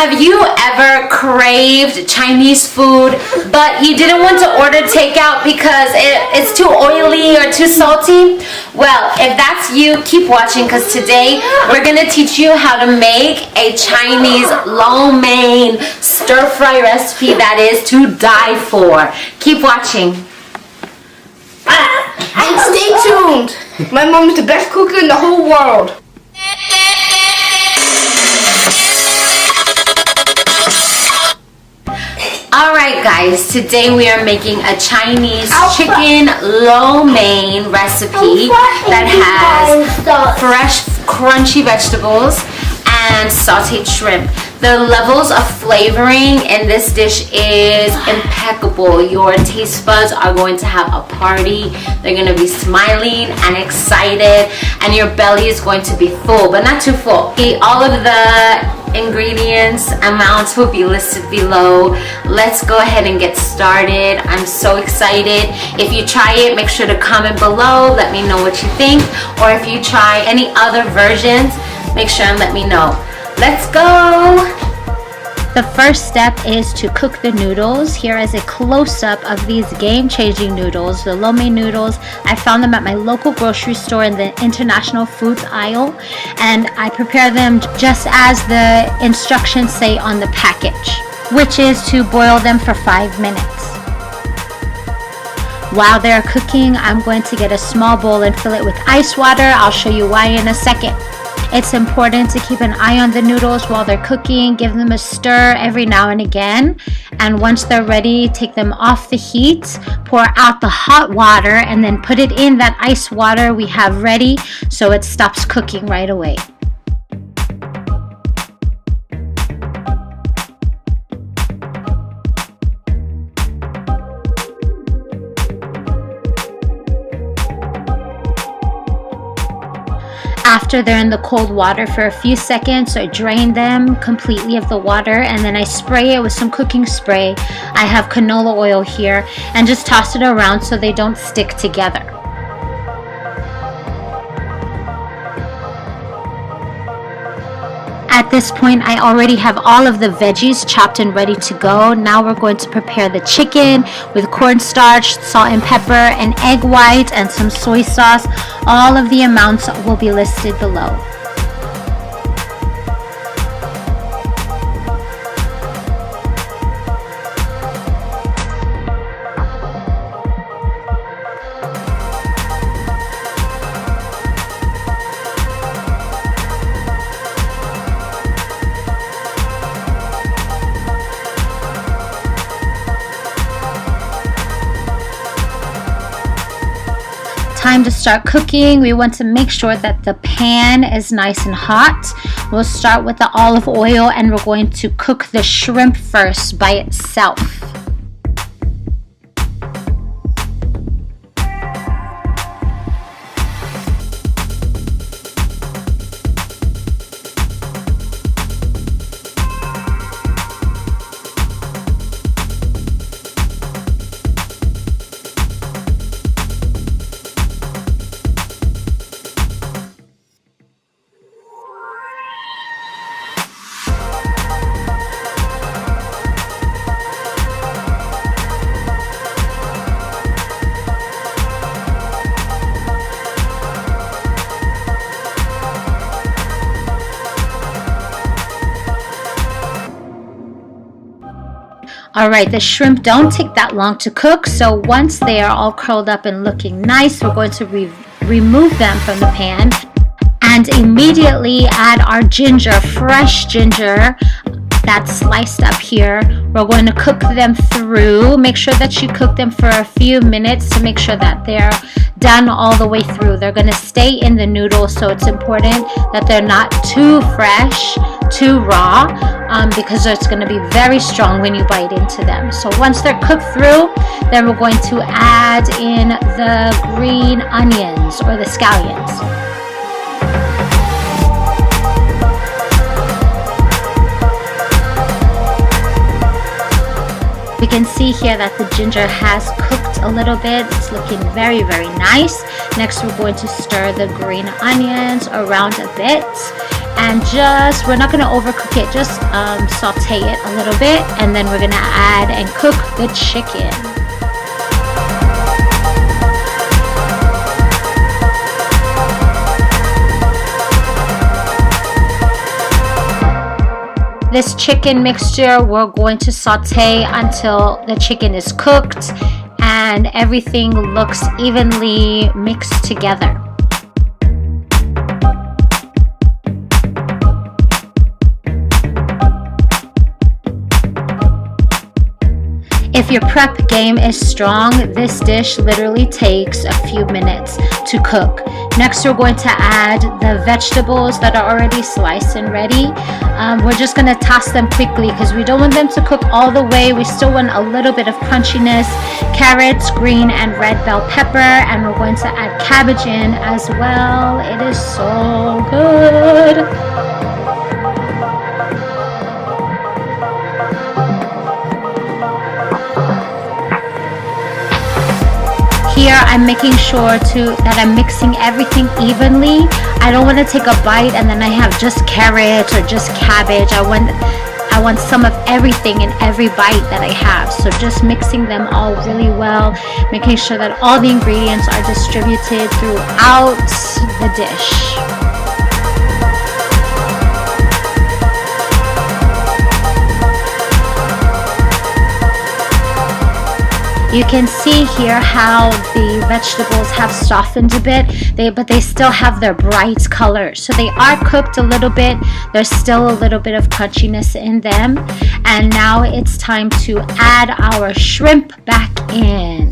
Have you ever craved Chinese food, but you didn't want to order takeout because it's too oily or too salty? Well, if that's you, keep watching, because today we're going to teach you how to make a Chinese lo mein stir-fry recipe that is to die for. Keep watching. And stay tuned. My mom is the best cook in the whole world. Alright guys, today we are making a Chinese chicken lo mein recipe that has fresh crunchy vegetables and sauteed shrimp. The levels of flavoring in this dish is impeccable. Your taste buds are going to have a party. They're going to be smiling and excited, and your belly is going to be full, but not too full. All of the ingredients amounts will be listed below. Let's go ahead and get started. I'm so excited. If you try it, make sure to comment below. Let me know what you think. Or if you try any other versions, make sure and let me know. Let's go! The first step is to cook the noodles. Here is a close-up of these game-changing noodles, the lo mein noodles. I found them at my local grocery store in the international foods aisle, and I prepare them just as the instructions say on the package, which is to boil them for 5 minutes. While they're cooking, I'm going to get a small bowl and fill it with ice water. I'll show you why in a second. It's important to keep an eye on the noodles while they're cooking. Give them a stir every now and again. And once they're ready, take them off the heat, pour out the hot water, and then put it in that ice water we have ready so it stops cooking right away. After they're in the cold water for a few seconds, I drain them completely of the water, and then I spray it with some cooking spray. I have canola oil here, and just toss it around so they don't stick together. At this point, I already have all of the veggies chopped and ready to go. Now we're going to prepare the chicken with cornstarch, salt and pepper, an egg white, and some soy sauce. All of the amounts will be listed below. Time to start cooking. We want to make sure that the pan is nice and hot. We'll start with the olive oil, and we're going to cook the shrimp first by itself. Alright, the shrimp don't take that long to cook, so once they are all curled up and looking nice, we're going to remove them from the pan and immediately add our ginger, fresh ginger that's sliced up here. We're going to cook them through. Make sure that you cook them for a few minutes to make sure that they're done all the way through. They're going to stay in the noodles, so it's important that they're not too fresh, too raw, because it's going to be very strong when you bite into them. So once they're cooked through, then we're going to add in the green onions or the scallions. We can see here that the ginger has cooked a little bit. It's looking very, very nice. Next, we're going to stir the green onions around a bit. and we're not going to overcook it, just saute it a little bit, and then we're going to add and cook the chicken. This chicken mixture, we're going to saute until the chicken is cooked and everything looks evenly mixed together. If your prep game is strong, this dish literally takes a few minutes to cook. Next, we're going to add the vegetables that are already sliced and ready. We're just going to toss them quickly because we don't want them to cook all the way. We still want a little bit of crunchiness. Carrots, green and red bell pepper, and we're going to add cabbage in as well. It is so good. Here I'm making sure that I'm mixing everything evenly. I don't want to take a bite and then I have just carrots or just cabbage. I want some of everything in every bite that I have. So just mixing them all really well, making sure that all the ingredients are distributed throughout the dish. You can see here how the vegetables have softened a bit, but they still have their bright color. So they are cooked a little bit. There's still a little bit of crunchiness in them. And now it's time to add our shrimp back in.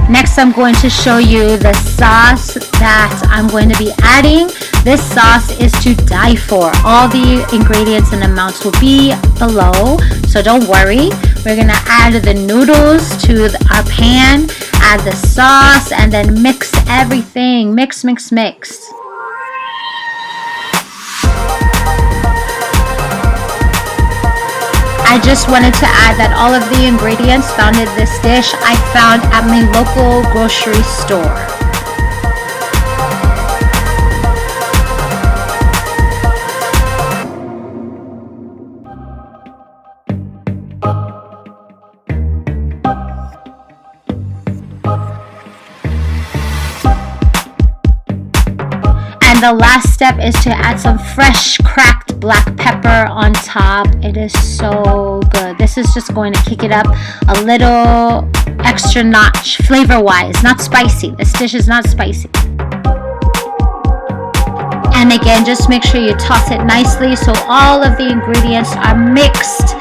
Next, I'm going to show you the sauce that I'm going to be adding. This sauce is to die for. All the ingredients and amounts will be below, so don't worry. We're going to add the noodles to our pan, add the sauce, and then mix everything. Mix, mix, mix. I just wanted to add that all of the ingredients found in this dish I found at my local grocery store. And the last step is to add some fresh cracked black pepper on top. It is so good. This is just going to kick it up a little extra notch flavor wise. Not spicy. This dish is not spicy. And again, just make sure you toss it nicely so all of the ingredients are mixed.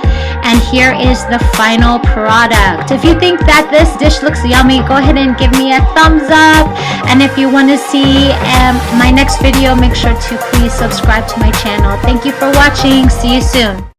And here is the final product. If you think that this dish looks yummy, go ahead and give me a thumbs up. And if you want to see my next video, make sure to please subscribe to my channel. Thank you for watching. See you soon.